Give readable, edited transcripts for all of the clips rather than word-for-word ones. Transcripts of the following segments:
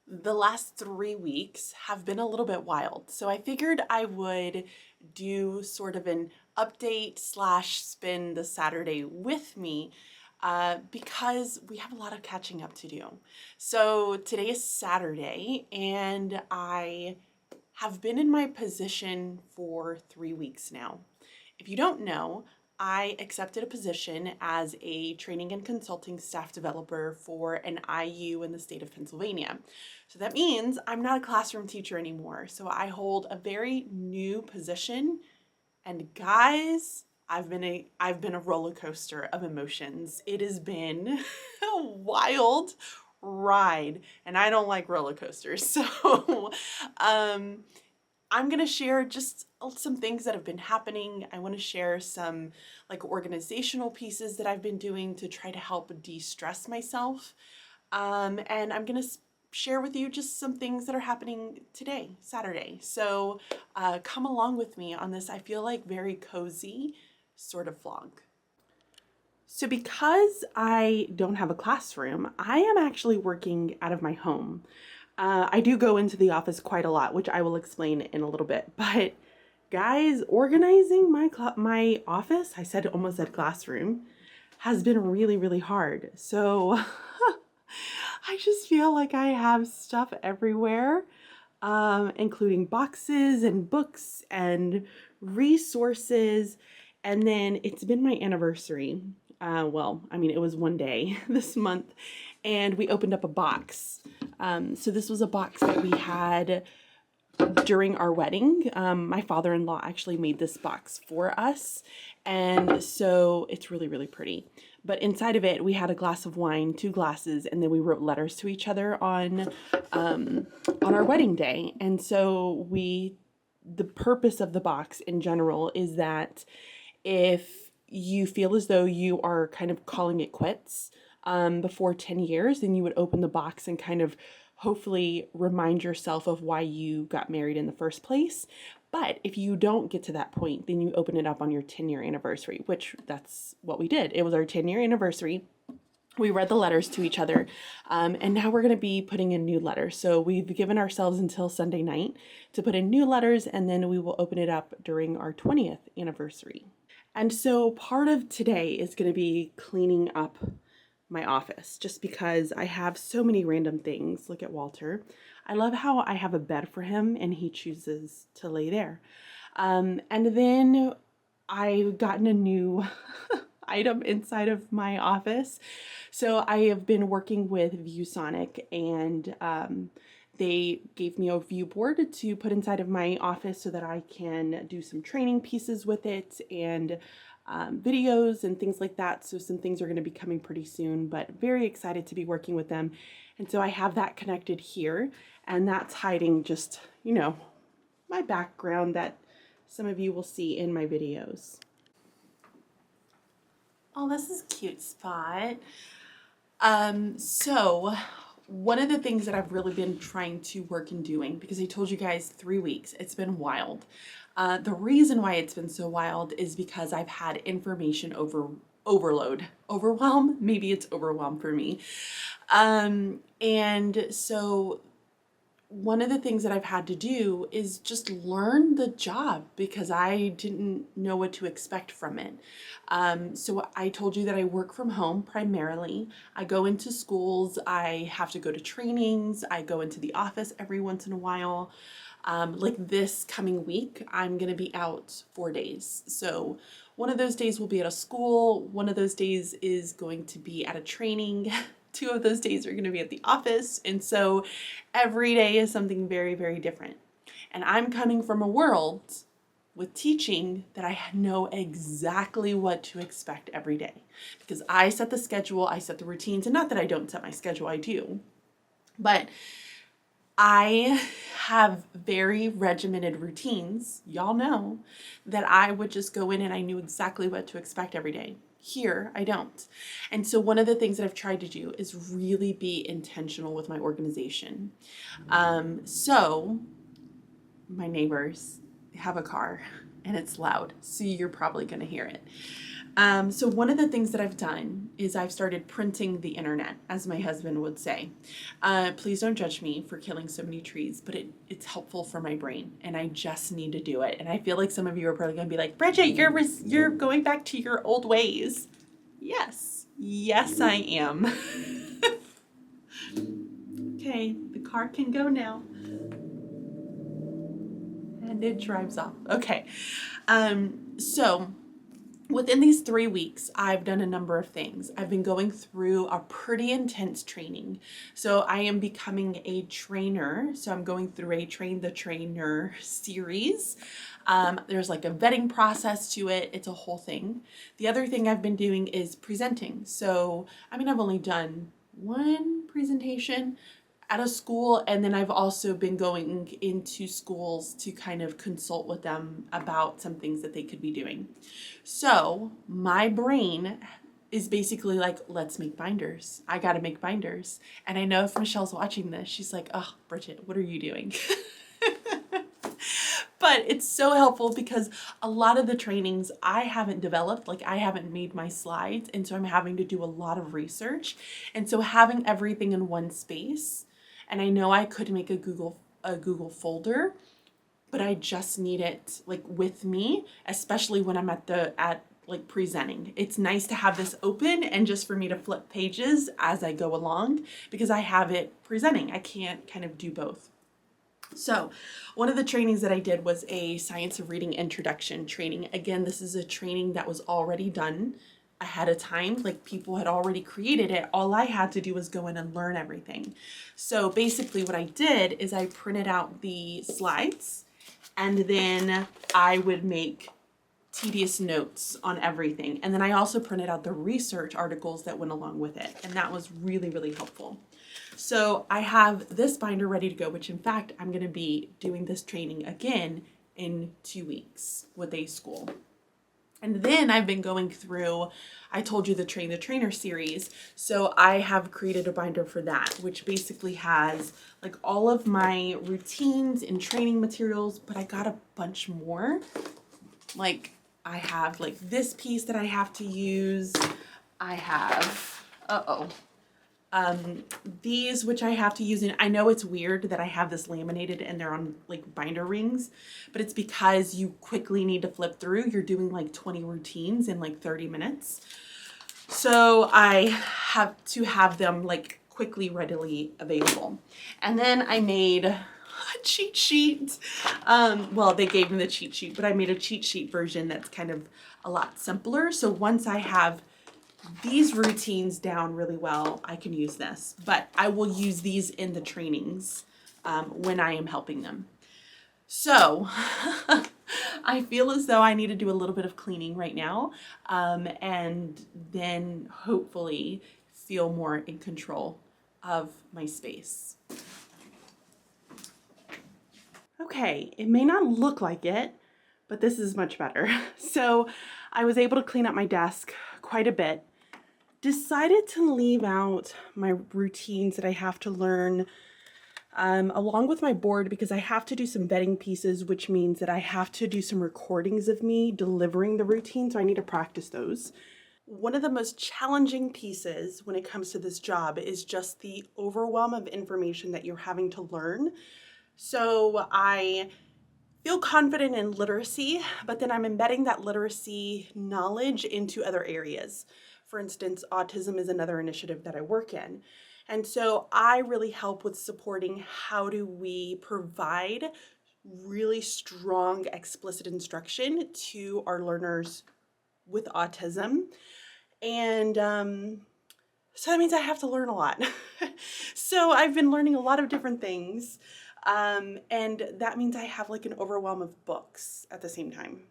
The last 3 weeks have been a little bit wild. So I figured I would do sort of an update slash spend the Saturday with me because we have a lot of catching up to do. So today is Saturday and I have been in my position for 3 weeks now. If you don't know, I accepted a position as a training and consulting staff developer for an IU in the state of Pennsylvania. So that means I'm not a classroom teacher anymore. So I hold a very new position. And guys, I've been a roller coaster of emotions. It has been a wild ride, and I don't like roller coasters. So, um, I'm going to share just some things that have been happening. I want to share some like organizational pieces that I've been doing to try to help de-stress myself. And I'm going to share with you just some things that are happening today, Saturday. So come along with me on this, I feel like very cozy sort of vlog. So because I don't have a classroom, I am actually working out of my home. I do go into the office quite a lot, which I will explain in a little bit. But guys, organizing my office, I said almost said classroom, has been really, really hard. So I just feel like I have stuff everywhere, including boxes and books and resources. And then it's been my anniversary. It was one day this month, and we opened up a box. So this was a box that we had during our wedding. My father-in-law actually made this box for us, and so it's really, really pretty. But inside of it, we had a glass of wine, 2 glasses, and then we wrote letters to each other on our wedding day. And so the purpose of the box in general is that if you feel as though you are kind of calling it quits before 10 years, then you would open the box and kind of hopefully remind yourself of why you got married in the first place. But if you don't get to that point, then you open it up on your 10-year anniversary, which that's what we did. It was our 10-year anniversary. We read the letters to each other, and now we're going to be putting in new letters. So we've given ourselves until Sunday night to put in new letters, and then we will open it up during our 20th anniversary. And so part of today is going to be cleaning up my office just because I have so many random things. Look at Walter. I love how I have a bed for him and he chooses to lay there. And then I've gotten a new item inside of my office. So I have been working with ViewSonic, and they gave me a view board to put inside of my office so that I can do some training pieces with it and videos and things like that. So some things are going to be coming pretty soon, but very excited to be working with them. And so I have that connected here, and that's hiding just, my background that some of you will see in my videos. Oh, this is a cute spot. So one of the things that I've really been trying to work in doing, because I told you guys 3 weeks, it's been wild. The reason why it's been so wild is because I've had information overload. Overwhelm? Maybe it's overwhelm for me. And so one of the things that I've had to do is just learn the job because I didn't know what to expect from it. So I told you that I work from home primarily. I go into schools, I have to go to trainings, I go into the office every once in a while. Like this coming week, I'm going to be out 4 days. So one of those days will be at a school, one of those days is going to be at a training. 2 of those days are going to be at the office. And so every day is something very, very different. And I'm coming from a world with teaching that I know exactly what to expect every day because I set the schedule, I set the routines, and not that I don't set my schedule, I do. But I have very regimented routines, y'all know, that I would just go in and I knew exactly what to expect every day. Here, I don't. And so one of the things that I've tried to do is really be intentional with my organization. So my neighbors have a car and it's loud, so you're probably going to hear it. So one of the things that I've done is I've started printing the internet, as my husband would say. Please don't judge me for killing so many trees, but it's helpful for my brain, and I just need to do it. And I feel like some of you are probably going to be like, Bridget, you're going back to your old ways. Yes, I am. Okay, the car can go now. And it drives off. Okay. So within these 3 weeks, I've done a number of things. I've been going through a pretty intense training. So I am becoming a trainer. So I'm going through a Train the Trainer series. There's like a vetting process to it. It's a whole thing. The other thing I've been doing is presenting. So, I've only done one presentation at a school, and then I've also been going into schools to kind of consult with them about some things that they could be doing. So my brain is basically like, let's make binders. I gotta make binders. And I know if Michelle's watching this, she's like, oh, Bridget, what are you doing? But it's so helpful because a lot of the trainings I haven't developed, like I haven't made my slides, and so I'm having to do a lot of research. And so having everything in one space, and I know I could make a Google folder, but I just need it like with me, especially when I'm at like presenting. It's nice to have this open and just for me to flip pages as I go along because I have it presenting. I can't kind of do both. So one of the trainings that I did was a Science of Reading Introduction training. Again, this is a training that was already done ahead of time. Like people had already created it. All I had to do was go in and learn everything. So basically what I did is I printed out the slides and then I would make tedious notes on everything. And then I also printed out the research articles that went along with it. And that was really, really helpful. So I have this binder ready to go, which in fact, I'm going to be doing this training again in 2 weeks with a school. And then I've been going through, I told you the Train the Trainer series. So I have created a binder for that, which basically has like all of my routines and training materials, but I got a bunch more. Like I have like this piece that I have to use. I have, these, which I have to use, and I know it's weird that I have this laminated and they're on like binder rings, but it's because you quickly need to flip through. You're doing like 20 routines in like 30 minutes. So I have to have them like quickly, readily available. And then I made a cheat sheet. Well, they gave me the cheat sheet, but I made a cheat sheet version that's kind of a lot simpler. So once I have these routines down really well, I can use this, but I will use these in the trainings when I am helping them. So I feel as though I need to do a little bit of cleaning right now, and then hopefully feel more in control of my space. Okay, it may not look like it, but this is much better. So I was able to clean up my desk quite a bit. Decided to leave out my routines that I have to learn along with my board because I have to do some vetting pieces, which means that I have to do some recordings of me delivering the routine, so I need to practice those. One of the most challenging pieces when it comes to this job is just the overwhelm of information that you're having to learn. So I feel confident in literacy, but then I'm embedding that literacy knowledge into other areas. For instance, autism is another initiative that I work in. And so I really help with supporting how do we provide really strong explicit instruction to our learners with autism. And so that means I have to learn a lot. So I've been learning a lot of different things. And that means I have like an overwhelm of books at the same time.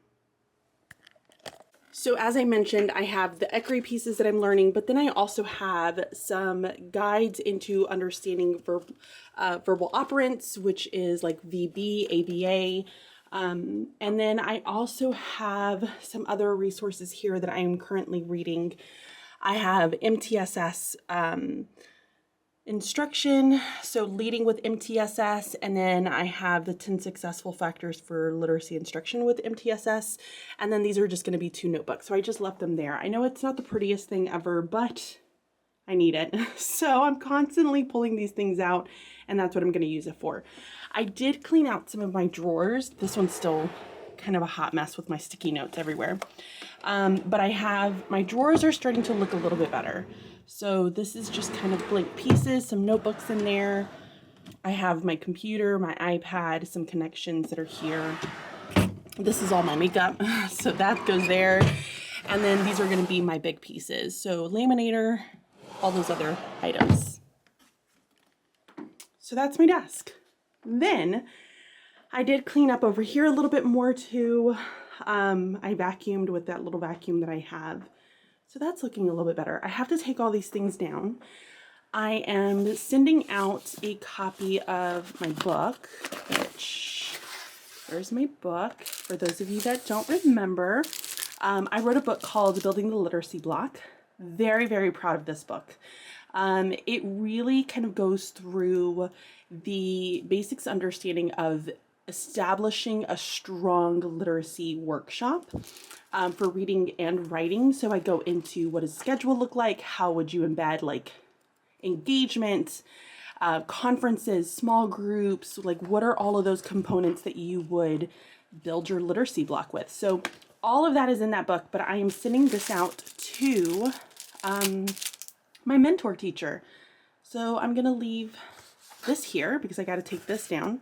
So as I mentioned, I have the ECRI pieces that I'm learning, but then I also have some guides into understanding verbal operants, which is like VB, ABA. And then I also have some other resources here that I am currently reading. I have MTSS instruction, so leading with MTSS, and then I have the 10 successful factors for literacy instruction with MTSS, and then these are just going to be 2 notebooks. So I just left them there. I know it's not the prettiest thing ever, but I need it. So I'm constantly pulling these things out, and that's what I'm going to use it for. I did clean out some of my drawers. This one's still kind of a hot mess with my sticky notes everywhere. But I have, my drawers are starting to look a little bit better. So this is just kind of blank pieces, some notebooks in there. I have my computer, my iPad, some connections that are here. This is all my makeup, so that goes there. And then these are gonna be my big pieces. So laminator, all those other items. So that's my desk. Then I did clean up over here a little bit more too. I vacuumed with that little vacuum that I have. So that's looking a little bit better. I have to take all these things down. I am sending out a copy of my book, which, there's my book. For those of you that don't remember, I wrote a book called Building the Literacy Block. Very, very proud of this book. It really kind of goes through the basics understanding of establishing a strong literacy workshop for reading and writing. So I go into what does schedule look like? How would you embed like engagement, conferences, small groups? Like what are all of those components that you would build your literacy block with? So all of that is in that book, but I am sending this out to my mentor teacher. So I'm gonna leave this here because I got to take this down.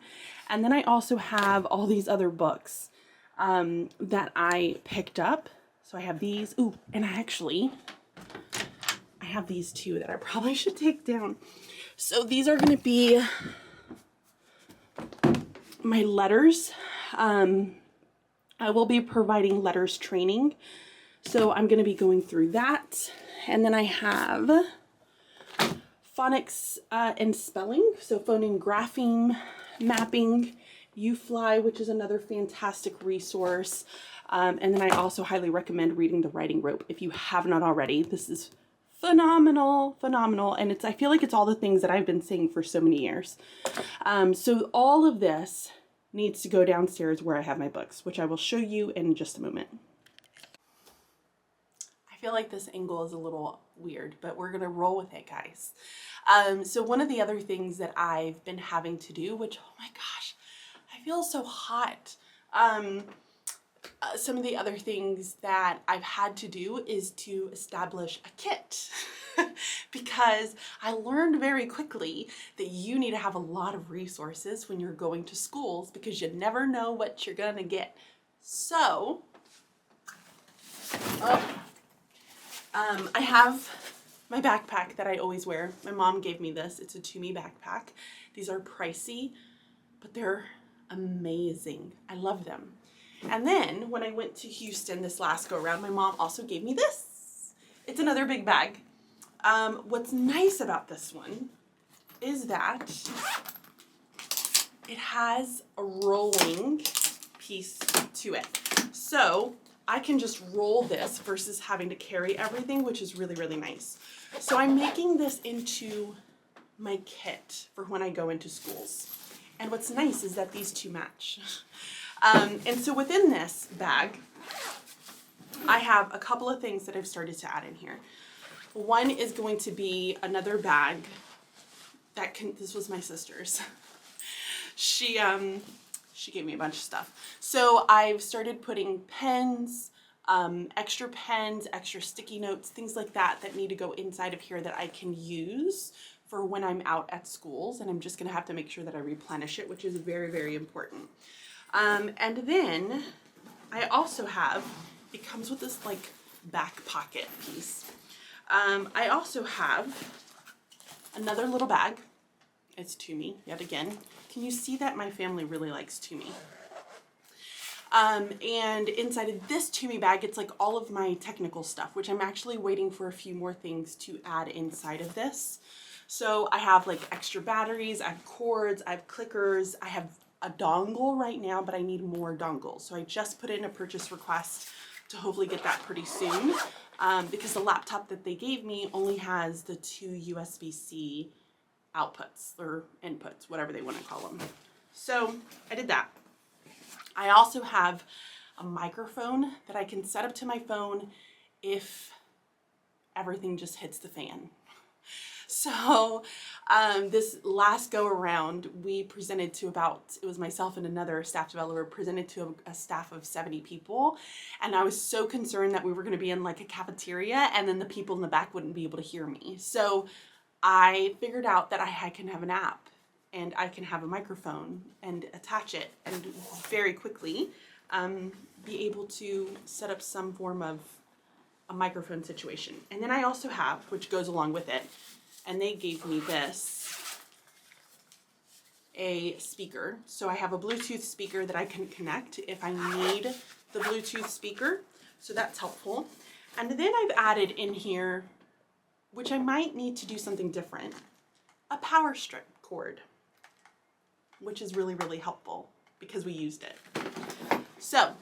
And then I also have all these other books that I picked up. So I have these. Ooh, and I have these too that I probably should take down. So these are going to be my letters. I will be providing letters training. So I'm going to be going through that. And then I have phonics and spelling. So phoneme, grapheme, mapping, UFly, which is another fantastic resource. And then I also highly recommend reading The Writing Rope if you have not already. This is phenomenal, phenomenal. And I feel like it's all the things that I've been saying for so many years. So all of this needs to go downstairs where I have my books, which I will show you in just a moment. I feel like this angle is a little weird, but we're gonna roll with it, guys. So one of the other things that I've been having to do, which, oh my gosh, I feel so hot. Some of the other things that I've had to do is to establish a kit because I learned very quickly that you need to have a lot of resources when you're going to schools because you never know what you're gonna get. So, I have my backpack that I always wear. My mom gave me this. It's a Toomey backpack. These are pricey, but they're amazing. I love them. And then when I went to Houston this last go around, my mom also gave me this. It's another big bag. What's nice about this one is that it has a rolling piece to it. So I can just roll this versus having to carry everything, which is really, really nice. So I'm making this into my kit for when I go into schools. And what's nice is that these two match. And so within this bag, I have a couple of things that I've started to add in here. One is going to be another bag that this was my sister's. She gave me a bunch of stuff. So I've started putting pens, extra pens, extra sticky notes, things like that that need to go inside of here that I can use for when I'm out at schools. And I'm just gonna have to make sure that I replenish it, which is very, very important. And then I also have, it comes with this like back pocket piece. I also have another little bag. It's Toomey, yet again. Can you see that my family really likes Toomey? And inside of this Toomey bag, it's like all of my technical stuff, which I'm actually waiting for a few more things to add inside of this. So I have like extra batteries, I have cords, I have clickers, I have a dongle right now, but I need more dongles. So I just put in a purchase request to hopefully get that pretty soon because the laptop that they gave me only has the 2 USB-C outputs or inputs, whatever they want to call them. So I did that. I also have a microphone that I can set up to my phone if everything just hits the fan. So this last go around, we presented to it was myself and another staff developer, presented to a staff of 70 people. And I was so concerned that we were going to be in like a cafeteria and then the people in the back wouldn't be able to hear me. So I figured out that I can have an app and I can have a microphone and attach it and very quickly be able to set up some form of a microphone situation. And then I also have, which goes along with it, and they gave me this, a speaker. So I have a Bluetooth speaker that I can connect if I need the Bluetooth speaker. So that's helpful. And then I've added in here, which I might need to do something different, a power strip cord, which is really, really helpful because we used it. So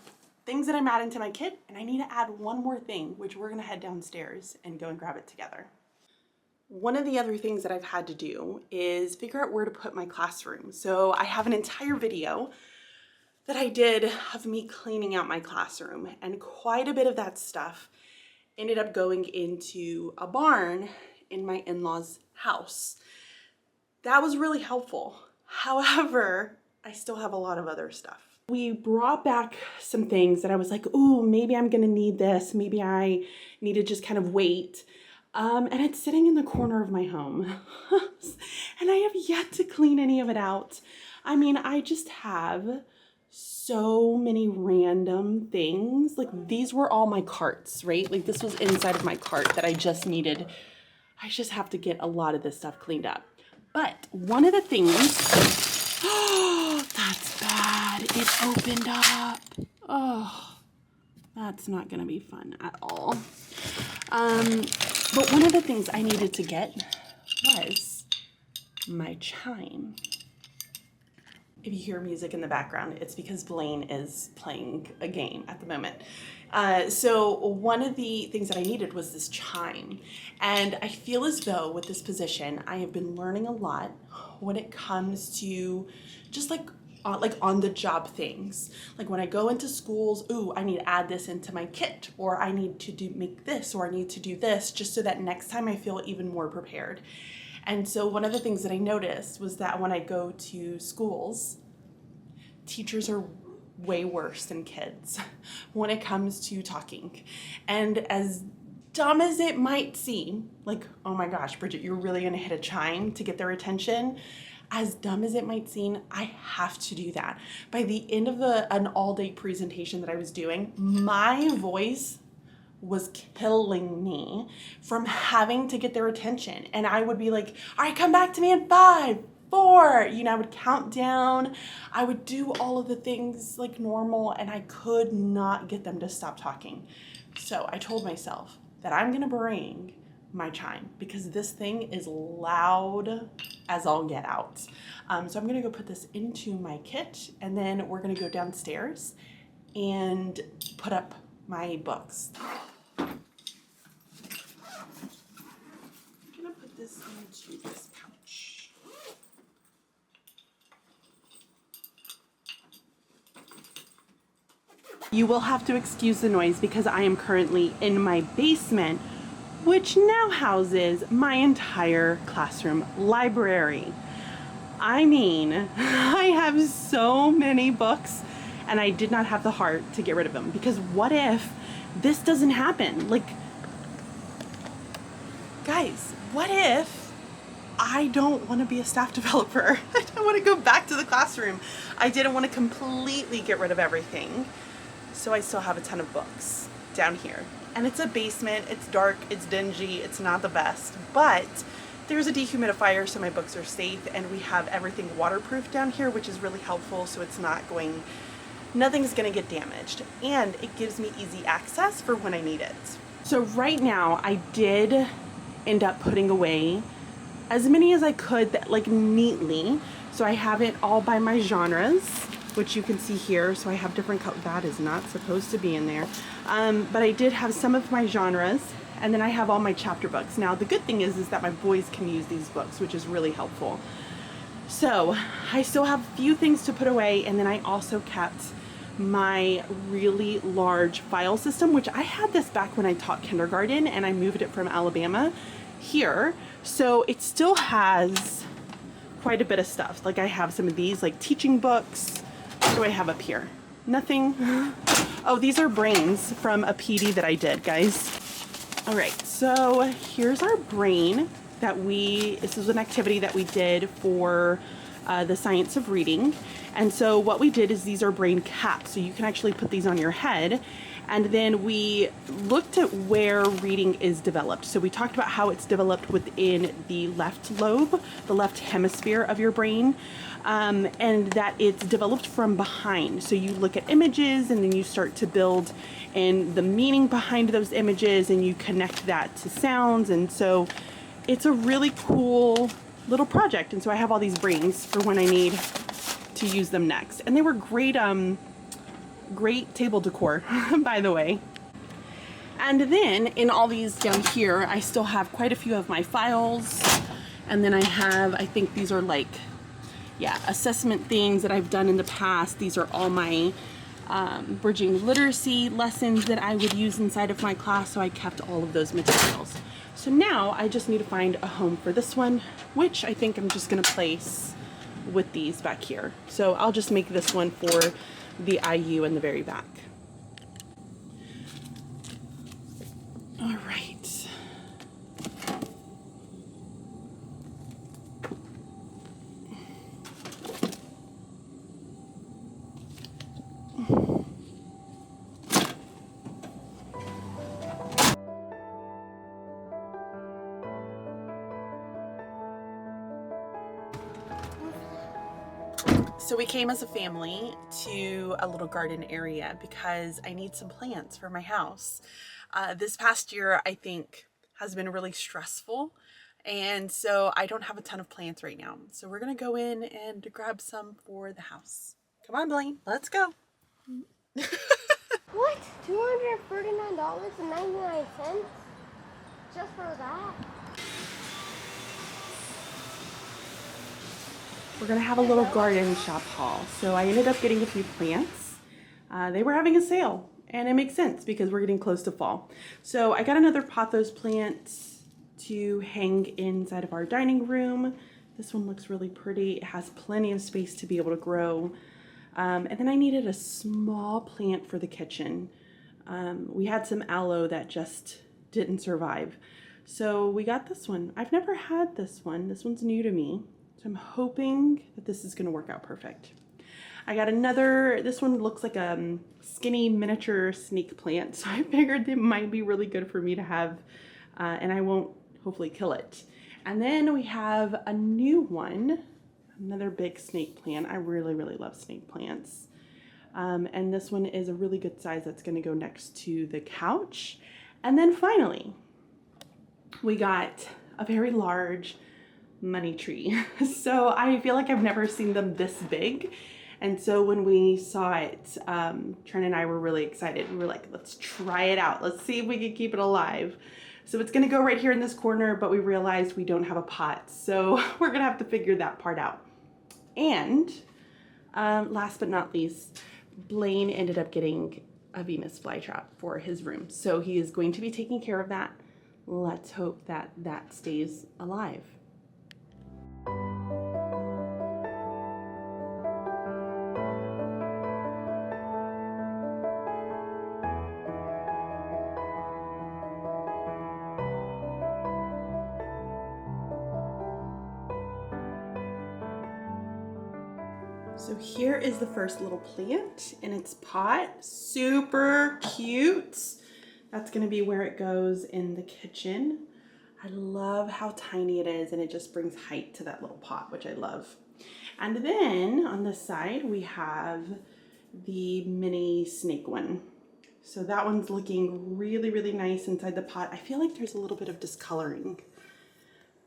things that I'm adding to my kit, and I need to add one more thing, which we're gonna head downstairs and go and grab it together. One of the other things that I've had to do is figure out where to put my classroom. So I have an entire video that I did of me cleaning out my classroom, and quite a bit of that stuff ended up going into a barn in my in-laws' house. That was really helpful. However, I still have a lot of other stuff. We brought back some things that I was like, ooh, maybe I'm gonna need this. Maybe I need to just kind of wait. And it's sitting in the corner of my home. And I have yet to clean any of it out. I mean, I just have so many random things. Like these were all my carts, right? Like this was inside of my cart that I just needed. I just have to get a lot of this stuff cleaned up. But one of the things, oh, that's bad. It opened up. Oh, that's not gonna be fun at all. But one of the things I needed to get was my chime. If you hear music in the background, it's because Blaine is playing a game at the moment. So one of the things that I needed was this chime. And I feel as though with this position, I have been learning a lot when it comes to just like on the job things. Like when I go into schools, ooh, I need to add this into my kit, or I need to make this, or I need to do this, just so that next time I feel even more prepared. And so one of the things that I noticed was that when I go to schools, teachers are way worse than kids when it comes to talking. And as dumb as it might seem, like, oh my gosh, Bridget, you're really gonna hit a chime to get their attention. As dumb as it might seem, I have to do that. By the end of an all-day presentation that I was doing, my voice was killing me from having to get their attention. And I would be like, all right, come back to me in 5, 4, I would count down. I would do all of the things like normal, and I could not get them to stop talking. So I told myself that I'm gonna bring my chime because this thing is loud as all get out. So I'm gonna go put this into my kit, and then we're gonna go downstairs and put up my books. I'm gonna put this into this pouch. You will have to excuse the noise because I am currently in my basement, which now houses my entire classroom library. I mean, I have so many books, and I did not have the heart to get rid of them, because what if this doesn't happen? Like, guys, what if I don't want to be a staff developer? I don't want to go back to the classroom. I didn't want to completely get rid of everything. So I still have a ton of books down here. And it's a basement, it's dark, it's dingy, it's not the best, but there's a dehumidifier so my books are safe, and we have everything waterproof down here, which is really helpful, so it's nothing's gonna get damaged, and it gives me easy access for when I need it. So right now I did end up putting away as many as I could like neatly. So I have it all by my genres, which you can see here. So I have different colors. That is not supposed to be in there. But I did have some of my genres, And then I have all my chapter books. Now the good thing is that my boys can use these books, which is really helpful. So I still have a few things to put away, and then I also kept my really large file system, which I had this back when I taught kindergarten, and I moved it from Alabama here. So it still has quite a bit of stuff. Like I have some of these like teaching books. What do I have up here? Nothing. Oh, these are brains from a PD that I did, guys. All right, so here's our brain this is an activity that we did for the science of reading. And so what we did is these are brain caps. So you can actually put these on your head. And then we looked at where reading is developed. So we talked about how it's developed within the left lobe, the left hemisphere of your brain, and that it's developed from behind. So you look at images and then you start to build in the meaning behind those images, and you connect that to sounds. And so it's a really cool little project. And so I have all these brains for when I need to use them next. And they were great, great table decor, by the way. And then in all these down here, I still have quite a few of my files. And then I have, I think these are like, yeah, assessment things that I've done in the past. These are all my bridging literacy lessons that I would use inside of my class. So I kept all of those materials. So now I just need to find a home for this one, which I think I'm just gonna place with these back here. So I'll just make this one for the IU in the very back. All right. So we came as a family to a little garden area because I need some plants for my house. This past year, I think, has been really stressful. And so I don't have a ton of plants right now. So we're going to go in and grab some for the house. Come on, Blaine, let's go. What? $239.99? Just for that? We're gonna have a little garden shop haul. So I ended up getting a few plants. They were having a sale, and it makes sense because we're getting close to fall. So I got another pothos plant to hang inside of our dining room. This one looks really pretty. It has plenty of space to be able to grow. And then I needed a small plant for the kitchen. We had some aloe that just didn't survive. So we got this one. I've never had this one. This one's new to me. So I'm hoping that this is gonna work out perfect. I got another, this one looks like a skinny miniature snake plant. So I figured it might be really good for me to have, and I won't hopefully kill it. And then we have a new one, another big snake plant. I really, really love snake plants. And this one is a really good size that's gonna go next to the couch. And then finally, we got a very large money tree. So I feel like I've never seen them this big. And so when we saw it, Trent and I were really excited. We were like, let's try it out. Let's see if we can keep it alive. So it's gonna go right here in this corner, but we realized we don't have a pot. So we're gonna have to figure that part out. And last but not least, Blaine ended up getting a Venus flytrap for his room. So he is going to be taking care of that. Let's hope that that stays alive. So here is the first little plant in its pot. Super cute. That's gonna be where it goes in the kitchen. I love how tiny it is, and it just brings height to that little pot, which I love. And then on this side, we have the mini snake one. So that one's looking really, really nice inside the pot. I feel like there's a little bit of discoloring,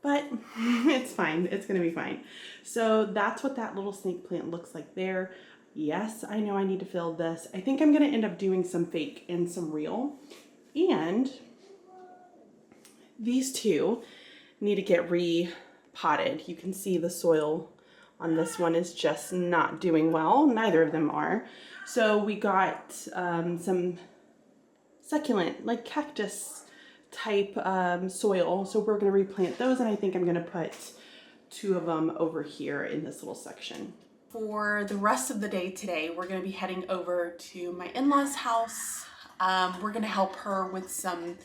but it's fine. It's gonna be fine. So that's what that little snake plant looks like there. Yes, I know I need to fill this. I think I'm gonna end up doing some fake and some real. And These two need to get repotted. You can see the soil on this one is just not doing well. Neither of them are. So we got some succulent, like cactus type soil. So we're gonna replant those, and I think I'm gonna put 2 of them over here in this little section. For the rest of the day today, we're gonna be heading over to my in-laws' house. We're gonna help her with some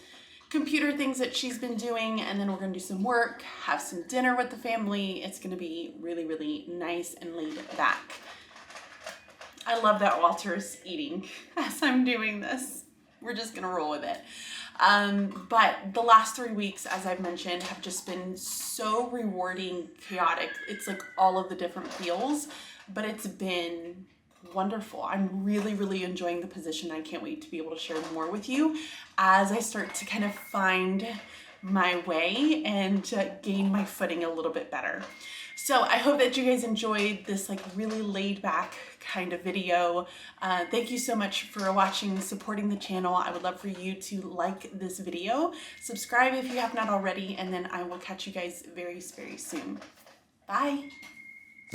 computer things that she's been doing, and then we're gonna do some work, have some dinner with the family. It's gonna be really, really nice and laid back. I love that Walter's eating as I'm doing this. We're just gonna roll with it. But the last 3 weeks, as I've mentioned, have just been so rewarding, chaotic. It's like all of the different feels, but it's been wonderful. I'm really, really enjoying the position. I can't wait to be able to share more with you as I start to kind of find my way and to gain my footing a little bit better. So I hope that you guys enjoyed this like really laid back kind of video. Thank you so much for watching, supporting the channel. I would love for you to like this video, subscribe if you have not already, and then I will catch you guys very, very soon. Bye.